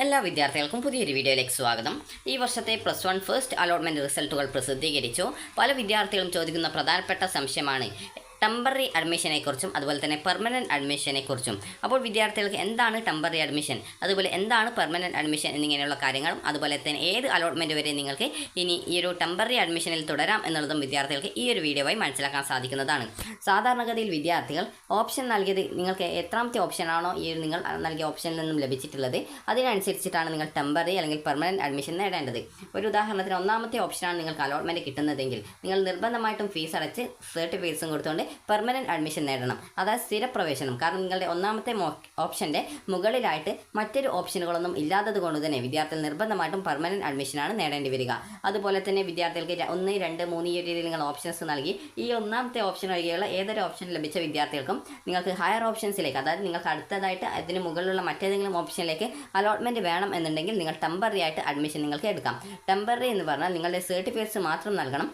എല്ലാ വിദ്യാർത്ഥികൾക്കും പുതിയൊരു വീഡിയോയിലേക്ക് സ്വാഗതം. ഈ വർഷത്തെ +1 ഫസ്റ്റ് അലോട്ട്മെൻറ്റ് റിസൾട്ടുകൾ പ്രസിദ്ധീകരിച്ചു. പല വിദ്യാർത്ഥികളും ചോദിക്കുന്ന പ്രധാനപ്പെട്ട സംശയമാണ് ടെമ്പററി അഡ്മിഷനെക്കുറിച്ചും അതുപോലെ തന്നെ പെർമനൻറ്റ് അഡ്മിഷനെക്കുറിച്ചും. അപ്പോൾ വിദ്യാർത്ഥികൾക്ക് എന്താണ് ടെമ്പററി അഡ്മിഷൻ, അതുപോലെ എന്താണ് പെർമനൻറ്റ് അഡ്മിഷൻ എന്നിങ്ങനെയുള്ള കാര്യങ്ങളും അതുപോലെ തന്നെ ഏത് അലോട്ട്മെൻറ്റ് വരെ നിങ്ങൾക്ക് ഇനി ഈ ഒരു ടെമ്പററി അഡ്മിഷനിൽ തുടരാം എന്നുള്ളതും വിദ്യാർത്ഥികൾക്ക് ഈ ഒരു വീഡിയോ വഴി മനസ്സിലാക്കാൻ സാധിക്കുന്നതാണ്. സാധാരണഗതിയിൽ വിദ്യാർത്ഥികൾ ഓപ്ഷൻ നൽകിയത് നിങ്ങൾക്ക് എത്രാമത്തെ ഓപ്ഷനാണോ ഈ നിങ്ങൾ നൽകിയ ഓപ്ഷനിൽ നിന്നും ലഭിച്ചിട്ടുള്ളത് അതിനനുസരിച്ചിട്ടാണ് നിങ്ങൾ ടെമ്പററി അല്ലെങ്കിൽ പെർമനൻറ്റ് അഡ്മിഷൻ നേടേണ്ടത്. ഒരു ഉദാഹരണത്തിന് ഒന്നാമത്തെ ഓപ്ഷനാണ് നിങ്ങൾക്ക് അലോട്ട്മെൻറ്റ് കിട്ടുന്നതെങ്കിൽ നിങ്ങൾ നിർബന്ധമായിട്ടും ഫീസ് അടച്ച് സർട്ടിഫിക്കറ്റ്സും കൊടുത്തുകൊണ്ട് പെർമനൻറ്റ് അഡ്മിഷൻ നേടണം. അതായത് സ്ഥിരപ്രവേശനം. കാരണം നിങ്ങളുടെ ഒന്നാമത്തെ ഓപ്ഷൻ്റെ മുകളിലായിട്ട് മറ്റൊരു ഓപ്ഷനുകളൊന്നും ഇല്ലാത്തത് കൊണ്ട് തന്നെ വിദ്യാർത്ഥികൾ നിർബന്ധമായിട്ടും പെർമനൻറ്റ് അഡ്മിഷനാണ് നേടേണ്ടി വരിക. അതുപോലെ തന്നെ വിദ്യാർത്ഥികൾക്ക് 1, 2, 3 ഈ രീതിയിൽ നിങ്ങൾ ഓപ്ഷൻസ് നൽകി ഈ ഒന്നാമത്തെ ഓപ്ഷൻ ഒഴികെയുള്ള ഏതൊരു ഓപ്ഷൻ ലഭിച്ച വിദ്യാർത്ഥികൾക്കും നിങ്ങൾക്ക് ഹയർ ഓപ്ഷൻസിലേക്ക്, അതായത് നിങ്ങൾക്ക് അടുത്തതായിട്ട് അതിന് മുകളിലുള്ള മറ്റേതെങ്കിലും ഓപ്ഷനിലേക്ക് അലോട്ട്മെൻറ്റ് വേണം എന്നുണ്ടെങ്കിൽ നിങ്ങൾ ടെമ്പററി ആയിട്ട് അഡ്മിഷൻ നിങ്ങൾക്ക് എടുക്കാം. ടെമ്പററി എന്ന് പറഞ്ഞാൽ നിങ്ങളുടെ സർട്ടിഫിക്കറ്റ്സ് മാത്രം നൽകണം.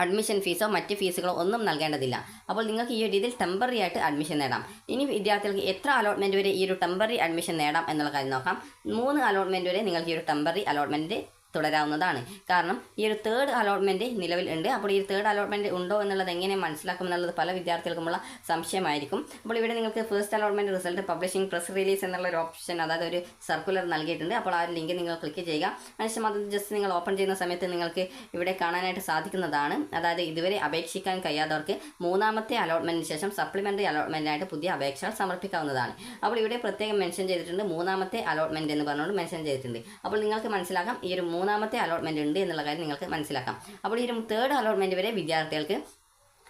അഡ്മിഷൻ ഫീസോ മറ്റ് ഫീസുകളോ ഒന്നും നൽകേണ്ടതില്ല. അപ്പോൾ നിങ്ങൾക്ക് ഈ ഒരു രീതിയിൽ ടെമ്പററി ആയിട്ട് അഡ്മിഷൻ നേടാം. ഇനി വിദ്യാർത്ഥികൾക്ക് എത്ര അലോട്ട്മെൻറ്റ് വരെ ഈ ഒരു ടെമ്പററി അഡ്മിഷൻ നേടാം എന്നുള്ള കാര്യം നോക്കാം. 3 അലോട്ട്മെൻറ്റ് വരെ നിങ്ങൾക്ക് ഈ ഒരു ടെമ്പററി അലോട്ട്മെൻറ്റ് തുടരാവുന്നതാണ്. കാരണം ഈ ഒരു തേർഡ് അലോട്ട്മെൻറ്റ് നിലവിൽ ഉണ്ട്. അപ്പോൾ ഈ തേർഡ് അലോട്ട്മെൻറ്റ് ഉണ്ടോ എന്നുള്ളത് എങ്ങനെ മനസ്സിലാക്കും എന്നുള്ളത് പല വിദ്യാർത്ഥികൾക്കുമുള്ള സംശയമായിരിക്കും. അപ്പോൾ ഇവിടെ നിങ്ങൾക്ക് first allotment result publishing press release എന്നുള്ള ഒരു ഓപ്ഷൻ, അതായത് ഒരു സർക്കുലർ നൽകിയിട്ടുണ്ട്. അപ്പോൾ ആ ഒരു ലിങ്ക് നിങ്ങൾ ക്ലിക്ക് ചെയ്യുക. അതിനുശേഷം അത് ജസ്റ്റ് നിങ്ങൾ ഓപ്പൺ ചെയ്യുന്ന സമയത്ത് നിങ്ങൾക്ക് ഇവിടെ കാണാനായിട്ട് സാധിക്കുന്നതാണ്. അതായത് ഇതുവരെ അപേക്ഷിക്കാൻ കഴിയാത്തവർക്ക് 3ാമത്തെ അലോട്ട്മെൻറ്റിന് ശേഷം സപ്ലിമെൻ്ററി അലോട്ട്മെൻറ്റിനായിട്ട് പുതിയ അപേക്ഷകൾ സമർപ്പിക്കാവുന്നതാണ്. അപ്പോൾ ഇവിടെ പ്രത്യേകം മെൻഷൻ ചെയ്തിട്ടുണ്ട് 3ാമത്തെ അലോട്ട്മെൻറ്റ് എന്ന് പറഞ്ഞുകൊണ്ട് മെൻഷൻ ചെയ്തിട്ടുണ്ട്. അപ്പോൾ നിങ്ങൾക്ക് മനസ്സിലാക്കാം ഈ ഒരു 3ാമത്തെ അലോട്ട്മെൻറ്റ് ഉണ്ട് എന്നുള്ള കാര്യം നിങ്ങൾക്ക് മനസ്സിലാക്കാം. അപ്പോൾ ഈ ഒരു തേർഡ് അലോട്ട്മെൻറ്റ് വരെ വിദ്യാർത്ഥികൾക്ക്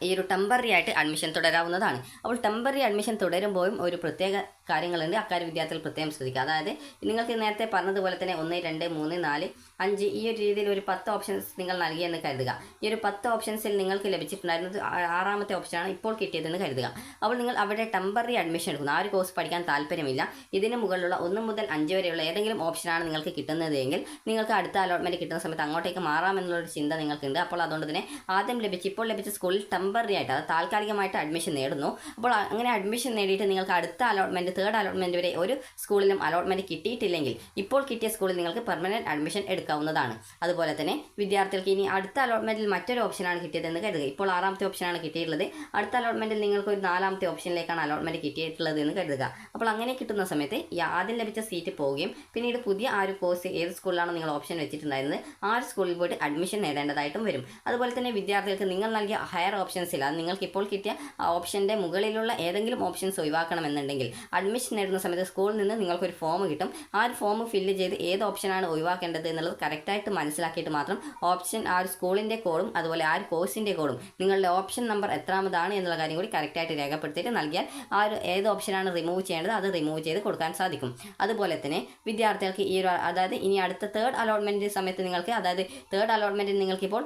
ഈ ഒരു ടെമ്പററി ആയിട്ട് അഡ്മിഷൻ തുടരാവുന്നതാണ്. അപ്പോൾ ടെമ്പററി അഡ്മിഷൻ തുടരുമ്പോഴും ഒരു പ്രത്യേക കാര്യങ്ങളുണ്ട്. അക്കാര്യം വിദ്യാർത്ഥികൾ പ്രത്യേകം ശ്രദ്ധിക്കുക. അതായത് നിങ്ങൾക്ക് നേരത്തെ പറഞ്ഞതുപോലെ തന്നെ 1, 2, 3, 4, 5 ഈ ഒരു രീതിയിൽ ഒരു 10 ഓപ്ഷൻസ് നിങ്ങൾ നൽകിയെന്ന് കരുതുക. ഈ ഒരു 10 ഓപ്ഷൻസിൽ നിങ്ങൾക്ക് ലഭിച്ചിട്ടുണ്ടായിരുന്നത് 6ാമത്തെ ഓപ്ഷനാണ് ഇപ്പോൾ കിട്ടിയതെന്ന് കരുതുക. അപ്പോൾ നിങ്ങൾ അവിടെ ടെമ്പററി അഡ്മിഷൻ എടുക്കുന്നു. ആ ഒരു കോഴ്സ് പഠിക്കാൻ താല്പര്യമില്ല, ഇതിന് മുകളിലുള്ള 1 മുതൽ 5 വരെയുള്ള ഏതെങ്കിലും ഓപ്ഷനാണ് നിങ്ങൾക്ക് കിട്ടുന്നതെങ്കിൽ നിങ്ങൾക്ക് അടുത്ത അലോട്ട്മെൻറ്റ് കിട്ടുന്ന സമയത്ത് അങ്ങോട്ടേക്ക് മാറാമെന്നുള്ളൊരു ചിന്ത നിങ്ങൾക്കുണ്ട്. അപ്പോൾ അതുകൊണ്ട് തന്നെ ആദ്യം ഇപ്പോൾ ലഭിച്ച സ്കൂളിൽ ടെമ്പററി ആയിട്ട്, അത് താൽക്കാലികമായിട്ട് അഡ്മിഷൻ നേടുന്നു. അപ്പോൾ അങ്ങനെ അഡ്മിഷൻ നേടിയിട്ട് നിങ്ങൾക്ക് അടുത്ത അലോട്ട്മെൻറ്റ് തേർഡ് അലോട്ട്മെൻറ്റ് വരെ ഒരു സ്കൂളിലും അലോട്ട്മെൻറ്റ് കിട്ടിയിട്ടില്ലെങ്കിൽ ഇപ്പോൾ കിട്ടിയ സ്കൂളിൽ നിങ്ങൾക്ക് പെർമനൻറ്റ് അഡ്മിഷൻ എടുക്കാവുന്നതാണ്. അതുപോലെ തന്നെ വിദ്യാർത്ഥികൾക്ക് ഇനി അടുത്ത അലോട്ട്മെൻറ്റിൽ മറ്റൊരു ഓപ്ഷനാണ് കിട്ടിയതെന്ന് കരുതുക. ഇപ്പോൾ 6ാമത്തെ ഓപ്ഷനാണ് കിട്ടിയിട്ടുള്ളത്. അടുത്ത അലോട്ട്മെൻറ്റിൽ നിങ്ങൾക്ക് ഒരു 4ാമത്തെ ഓപ്ഷനിലേക്കാണ് അലോട്ട്മെൻറ്റ് കിട്ടിയിട്ടുള്ളത് എന്ന് കരുതുക. അപ്പോൾ അങ്ങനെ കിട്ടുന്ന സമയത്ത് ഈ ആദ്യം ലഭിച്ച സീറ്റ് പോവുകയും പിന്നീട് പുതിയ ആ ഒരു കോഴ്സ് ഏത് സ്കൂളിലാണോ നിങ്ങൾ ഓപ്ഷൻ വെച്ചിട്ടുണ്ടായിരുന്നത് ആ ഒരു സ്കൂളിൽ പോയിട്ട് അഡ്മിഷൻ നേടേണ്ടതായിട്ടും വരും. അതുപോലെ തന്നെ വിദ്യാർത്ഥികൾക്ക് നിങ്ങൾ നൽകിയ ഹയർ ഓപ്ഷൻസിൽ, അത് നിങ്ങൾക്ക് ഇപ്പോൾ കിട്ടിയ ഓപ്ഷൻ്റെ മുകളിലുള്ള ഏതെങ്കിലും ഓപ്ഷൻസ് ഒഴിവാക്കണമെന്നുണ്ടെങ്കിൽ അഡ്മിഷൻ നേടുന്ന സമയത്ത് സ്കൂളിൽ നിന്ന് നിങ്ങൾക്കൊരു ഫോം കിട്ടും. ആ ഒരു ഫോം ഫില്ല് ചെയ്ത് ഏത് ഓപ്ഷനാണ് ഒഴിവാക്കേണ്ടത് എന്നുള്ളത് കറക്റ്റായിട്ട് മനസ്സിലാക്കിയിട്ട് മാത്രം ഓപ്ഷൻ, ആ ഒരു സ്കൂളിൻ്റെ കോഡും അതുപോലെ ആ ഒരു കോഴ്സിൻ്റെ കോഡും നിങ്ങളുടെ ഓപ്ഷൻ നമ്പർ എത്രാമതാണ് എന്നുള്ള കാര്യം കൂടി കറക്റ്റായിട്ട് രേഖപ്പെടുത്തിയിട്ട് നൽകിയാൽ ആ ഒരു ഏത് ഓപ്ഷനാണ് റിമൂവ് ചെയ്യേണ്ടത് അത് റിമൂവ് ചെയ്ത് കൊടുക്കാൻ സാധിക്കും. അതുപോലെ തന്നെ വിദ്യാർത്ഥികൾക്ക് ഈ ഒരു, അതായത് ഇനി അടുത്ത തേർഡ് അലോട്ട്മെൻറ്റ് സമയത്ത് നിങ്ങൾക്ക്, അതായത് തേർഡ് അലോട്ട്മെൻറ്റിൽ നിങ്ങൾക്കിപ്പോൾ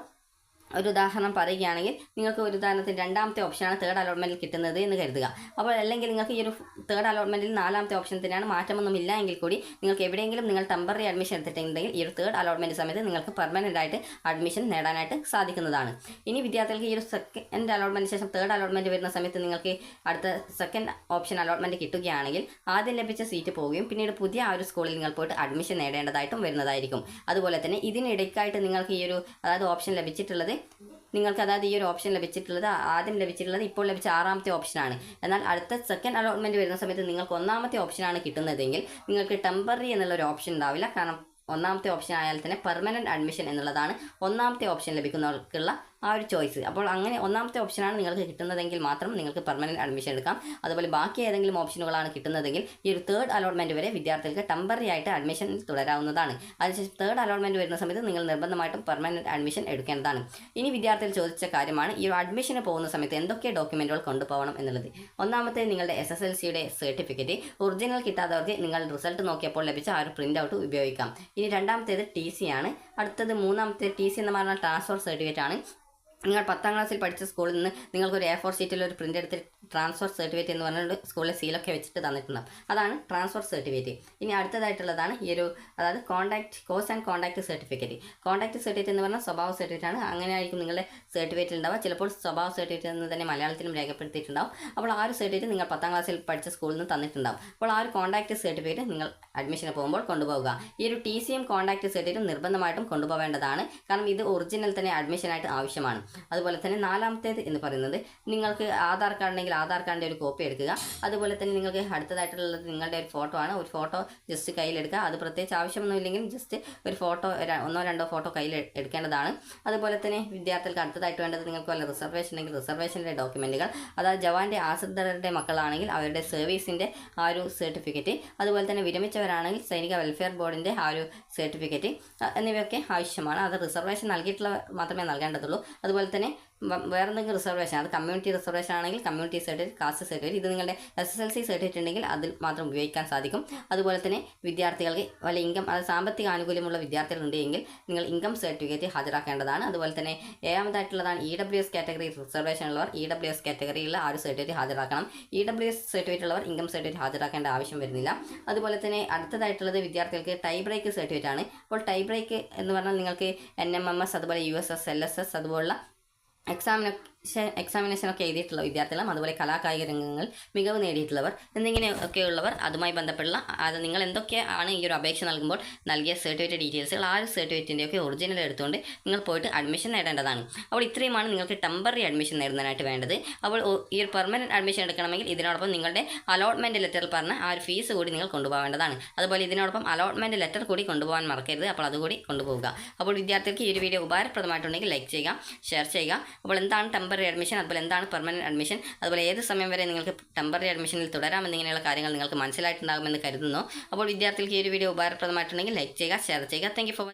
ഒരു ഉദാഹരണം പറയുകയാണെങ്കിൽ നിങ്ങൾക്ക് ഒരു ഉദാഹരണത്തിന് 2ാമത്തെ ഓപ്ഷനാണ് തേർഡ് അലോട്ട്മെൻറ്റിൽ കിട്ടുന്നത് എന്ന് കരുതുക. അപ്പോൾ അല്ലെങ്കിൽ നിങ്ങൾക്ക് ഈ ഒരു തേർഡ് അലോട്ട്മെൻറ്റിൽ 4ാമത്തെ ഓപ്ഷൻ തന്നെയാണ്, മാറ്റമൊന്നുമില്ല എങ്കിൽ കൂടി നിങ്ങൾക്ക് എവിടെയെങ്കിലും നിങ്ങൾ ടെമ്പററി അഡ്മിഷൻ എടുത്തിട്ടുണ്ടെങ്കിൽ ഈ ഒരു തേർഡ് അലോട്ട്മെൻറ്റ് സമയത്ത് നിങ്ങൾക്ക് പെർമനൻ്റ് ആയിട്ട് അഡ്മിഷൻ നേടാനായിട്ട് സാധിക്കുന്നതാണ്. ഇനി വിദ്യാർത്ഥികൾക്ക് ഈ ഒരു സെക്കൻഡ് അലോട്ട്മെൻറ്റിന് ശേഷം തേർഡ് അലോട്ട്മെൻറ്റ് വരുന്ന സമയത്ത് നിങ്ങൾക്ക് അടുത്ത സെക്കൻഡ് ഓപ്ഷൻ അലോട്ട്മെൻറ്റ് കിട്ടുകയാണെങ്കിൽ ആദ്യം ലഭിച്ച സീറ്റ് പോവുകയും പിന്നീട് പുതിയ ആ ഒരു സ്കൂളിൽ നിങ്ങൾ പോയിട്ട് അഡ്മിഷൻ നേടേണ്ടതായിട്ടും വരുന്നതായിരിക്കും. അതുപോലെ തന്നെ ഇതിനിടയ്ക്കായിട്ട് നിങ്ങൾക്ക് ഈ ഒരു, അതായത് ഓപ്ഷൻ ലഭിച്ചിട്ടുള്ളത് നിങ്ങൾക്ക്, അതായത് ഈ ഒരു ഓപ്ഷൻ ലഭിച്ചിട്ടുള്ളത് ആദ്യം ലഭിച്ചിട്ടുള്ളത് ഇപ്പോൾ ലഭിച്ച 6ാമത്തെ ഓപ്ഷനാണ്. എന്നാൽ അടുത്ത സെക്കൻഡ് അലോട്ട്മെൻറ്റ് വരുന്ന സമയത്ത് നിങ്ങൾക്ക് 1ാമത്തെ ഓപ്ഷനാണ് കിട്ടുന്നതെങ്കിൽ നിങ്ങൾക്ക് ടെമ്പററി എന്നുള്ളൊരു ഓപ്ഷൻ ഉണ്ടാവില്ല. കാരണം 1ാമത്തെ ഓപ്ഷൻ ആയാൽ തന്നെ പെർമനൻറ്റ് അഡ്മിഷൻ എന്നുള്ളതാണ് 1ാമത്തെ ഓപ്ഷൻ ലഭിക്കുന്നവർക്കുള്ള ആ ഒരു ചോയ്സ്. അപ്പോൾ അങ്ങനെ 1ാമത്തെ ഓപ്ഷനാണ് നിങ്ങൾക്ക് കിട്ടുന്നതെങ്കിൽ മാത്രം നിങ്ങൾക്ക് പെർമനൻറ്റ് അഡ്മിഷൻ എടുക്കാം. അതുപോലെ ബാക്കി ഏതെങ്കിലും ഓപ്ഷനുകളാണ് കിട്ടുന്നതെങ്കിൽ ഈ ഒരു തേർഡ് അലോട്ട്മെൻറ്റ് വരെ വിദ്യാർത്ഥികൾക്ക് ടെമ്പററി ആയിട്ട് അഡ്മിഷൻ തുടരാവുന്നതാണ്. അതിനുശേഷം തേർഡ് അലോട്ട്മെൻറ്റ് വരുന്ന സമയത്ത് നിങ്ങൾ നിർബന്ധമായിട്ടും പെർമനൻറ്റ് അഡ്മിഷൻ എടുക്കേണ്ടതാണ്. ഇനി വിദ്യാർത്ഥികൾ ചോദിച്ച കാര്യമാണ് ഈ ഒരു അഡ്മിഷന് പോകുന്ന സമയത്ത് എന്തൊക്കെ ഡോക്യുമെൻറ്റുകൾ കൊണ്ടുപോകണം എന്നുള്ളത്. ഒന്നാമത്തെ നിങ്ങളുടെ SSLCയുടെ സർട്ടിഫിക്കറ്റ്, ഒറിജിനൽ കിട്ടാത്തവർക്ക് നിങ്ങൾ റിസൾട്ട് നോക്കിയപ്പോൾ ലഭിച്ച ആ ഒരു പ്രിൻ്റ് ഔട്ട് ഉപയോഗിക്കാം. ഇനി 2ാമത്തേത് TC ആണ്. അടുത്തത് 3ാമത്തെ TC എന്ന് പറഞ്ഞാൽ ട്രാൻസ്ഫർ സർട്ടിഫിക്കറ്റ് ആണ്. നിങ്ങൾ 10ാം ക്ലാസ്സിൽ പഠിച്ച സ്കൂളിൽ നിന്ന് നിങ്ങൾക്കൊരു A4 ഷീറ്റിൽ ഒരു പ്രിൻ്റ് എടുത്ത് ട്രാൻസ്ഫർ സർട്ടിഫിക്കറ്റ് എന്ന് പറഞ്ഞിട്ട് സ്കൂളിലെ സീലൊക്കെ വെച്ചിട്ട് തന്നിട്ടുണ്ടാകും. അതാണ് ട്രാൻസ്ഫർ സർട്ടിഫിക്കറ്റ്. ഇനി അടുത്തതായിട്ടുള്ളതാണ് ഈ ഒരു, അതായത് course and contact certificate. Contact certificate എന്ന് പറഞ്ഞാൽ സ്വഭാവ സർട്ടിഫിക്കറ്റ് ആണ്. അങ്ങനെയായിരിക്കും നിങ്ങളുടെ സർട്ടിഫിക്കറ്റ് ഉണ്ടാവുക. ചിലപ്പോൾ സ്വഭാവ സർട്ടിഫിക്കറ്റ് എന്ന് തന്നെ മലയാളത്തിലും രേഖപ്പെടുത്തിയിട്ടുണ്ടാവും. അപ്പോൾ ആ ഒരു സർട്ടിഫിക്കറ്റ് നിങ്ങൾ 10ാം ക്ലാസ്സിൽ പഠിച്ച സ്കൂളിൽ നിന്ന് തന്നിട്ടുണ്ടാവും. അപ്പോൾ ആ ഒരു കോൺടാക്ട് സർട്ടിഫിക്കറ്റ് നിങ്ങൾ അഡ്മിഷന് പോകുമ്പോൾ കൊണ്ടുപോകുക. ഈ ഒരു TCയും കോൺടാക്ട് സർട്ടിഫിക്കറ്റും നിർബന്ധമായിട്ടും കൊണ്ടുപോകേണ്ടതാണ്. കാരണം ഇത് ഒറിജിനൽ തന്നെ അഡ്മിഷനായിട്ട് ആവശ്യമാണ്. അതുപോലെ തന്നെ 4ാമത്തേത് എന്ന് പറയുന്നത് നിങ്ങൾക്ക് ആധാർ കാർഡ് ഉണ്ടെങ്കിൽ ആധാർ കാർഡിൻ്റെ ഒരു കോപ്പി എടുക്കുക. അതുപോലെ തന്നെ നിങ്ങൾക്ക് അടുത്തതായിട്ടുള്ളത് നിങ്ങളുടെ ഒരു ഫോട്ടോ ആണ്. ഒരു ഫോട്ടോ ജസ്റ്റ് കയ്യിലെടുക്കുക. അത് പ്രത്യേകിച്ച് ആവശ്യമൊന്നുമില്ലെങ്കിൽ ജസ്റ്റ് ഒരു ഫോട്ടോ, 1-2 ഫോട്ടോ കയ്യിൽ എടുക്കേണ്ടതാണ്. അതുപോലെ തന്നെ വിദ്യാർത്ഥികൾക്ക് അടുത്തതായിട്ട് വേണ്ടത് നിങ്ങൾക്ക് വല്ല റിസർവേഷൻ ഉണ്ടെങ്കിൽ റിസർവേഷൻ്റെ ഡോക്യുമെൻറ്റുകൾ, അതായത് ജവാൻ്റെ ആശ്രിതരുടെ മക്കളാണെങ്കിൽ അവരുടെ സർവീസിൻ്റെ ആ ഒരു സർട്ടിഫിക്കറ്റ്, അതുപോലെ തന്നെ വിരമിച്ചവരാണെങ്കിൽ സൈനിക വെൽഫെയർ ബോർഡിൻ്റെ ആ ഒരു സർട്ടിഫിക്കറ്റ് എന്നിവയൊക്കെ ആവശ്യമാണ്. അത് റിസർവേഷൻ നൽകിയിട്ടുള്ളവർ മാത്രമേ നൽകേണ്ടതുള്ളൂ. അതുപോലെ തന്നെ വേറെ എന്തെങ്കിലും റിസർവേഷൻ, അത് കമ്മ്യൂണിറ്റി റിസർവേഷൻ ആണെങ്കിൽ കമ്മ്യൂണിറ്റി സർട്ടിഫിക്കറ്റ്, കാസ്റ്റ് സർട്ടിഫിക്കറ്റ്, ഇത് നിങ്ങളുടെ SSLC സർട്ടിഫിക്കറ്റ് ഉണ്ടെങ്കിൽ അതിൽ മാത്രം ഉപയോഗിക്കാൻ സാധിക്കും. അതുപോലെ തന്നെ വിദ്യാർത്ഥികൾക്ക് വല്ല ഇൻകം, അത് സാമ്പത്തിക ആനുകൂല്യമുള്ള വിദ്യാർത്ഥികളുണ്ടെങ്കിൽ നിങ്ങൾ ഇൻകം സർട്ടിഫിക്കറ്റ് ഹാജരാക്കേണ്ടതാണ്. അതുപോലെ തന്നെ 7ാമതായിട്ടുള്ളതാണ് EWS കാറ്റഗറി റിസർവേഷൻ ഉള്ളവർ EWS കാറ്റഗറിയിലുള്ള ആ ഒരു സർട്ടിഫിക്കറ്റ് ഹാജരാക്കണം. EWS സർട്ടിഫിക്കറ്റ് ഉള്ളവർ ഇൻകം സർട്ടിഫിക്കറ്റ് ഹാജരാക്കേണ്ട ആവശ്യം വരുന്നില്ല. അതുപോലെ തന്നെ അടുത്തതായിട്ടുള്ളത് വിദ്യാർത്ഥികൾക്ക് ടൈ ബ്രേക്ക് സർട്ടിഫിക്കറ്റ് ആണ്. അപ്പോൾ ടൈ ബ്രേക്ക് എന്ന് പറഞ്ഞാൽ നിങ്ങൾക്ക് NMMS, അതുപോലെ USS, LSS അതുപോലുള്ള എക്സാമിനേഷനൊക്കെ എഴുതിയിട്ടുള്ള വിദ്യാർത്ഥികളും, അതുപോലെ കലാകായിക രംഗങ്ങൾ മികവ് നേടിയിട്ടുള്ളവർ എന്നിങ്ങനെയൊക്കെയുള്ളവർ അതുമായി ബന്ധപ്പെട്ടുള്ള, അത് നിങ്ങൾ എന്തൊക്കെയാണ് ഈ ഒരു അപേക്ഷ നൽകുമ്പോൾ നൽകിയ സർട്ടിഫിക്കറ്റ് ഡീറ്റെയിൽസുകൾ, ആ ഒരു സർട്ടിഫിക്കറ്റിൻ്റെയൊക്കെ ഒറിജിനൽ എടുത്തുകൊണ്ട് നിങ്ങൾ പോയിട്ട് അഡ്മിഷൻ നേടേണ്ടതാണ്. അപ്പോൾ ഇത്രയുമാണ് നിങ്ങൾക്ക് ടെമ്പററി അഡ്മിഷൻ നേടുന്നതിനായിട്ട് വേണ്ടത്. അപ്പോൾ ഈ ഒരു പെർമനൻറ്റ് അഡ്മിഷൻ എടുക്കണമെങ്കിൽ ഇതിനോടൊപ്പം നിങ്ങളുടെ അലോട്ട്മെൻറ്റ് ലെറ്ററിൽ പറഞ്ഞ ആ ഒരു ഫീസ് കൂടി നിങ്ങൾ കൊണ്ടുപോകേണ്ടതാണ്. അതുപോലെ ഇതിനോടൊപ്പം അലോട്ട്മെൻറ്റ് ലെറ്റർ കൂടി കൊണ്ടുപോകാൻ മറക്കരുത്. അപ്പോൾ അതുകൂടി കൊണ്ടുപോകുക. അപ്പോൾ വിദ്യാർത്ഥികൾക്ക് ഈ ഒരു വീഡിയോ ഉപകാരപ്രദമായിട്ടുണ്ടെങ്കിൽ ലൈക്ക് ചെയ്യുക, ഷെയർ ചെയ്യുക. അപ്പോൾ എന്താണ് ടെമ്പററി അഡ്മിഷൻ, അതുപോലെ എന്താണ് പെർമനൻറ്റ് അഡ്മിഷൻ, അതുപോലെ ഏത് സമയം വരെ നിങ്ങൾക്ക് ടെമ്പററി അഡ്മിഷനിൽ തുടരാമെന്നിങ്ങനെയുള്ള കാര്യങ്ങൾ നിങ്ങൾക്ക് മനസ്സിലായിട്ടുണ്ടാകുമെന്ന് കരുതുന്നു. അപ്പോൾ വിദ്യാർത്ഥികൾക്ക് ഈ ഒരു വീഡിയോ ഉപകാരപ്രദമായിട്ടുണ്ടെങ്കിൽ ലൈക്ക് ചെയ്യുക, ഷെയർ ചെയ്യുക. Thank you for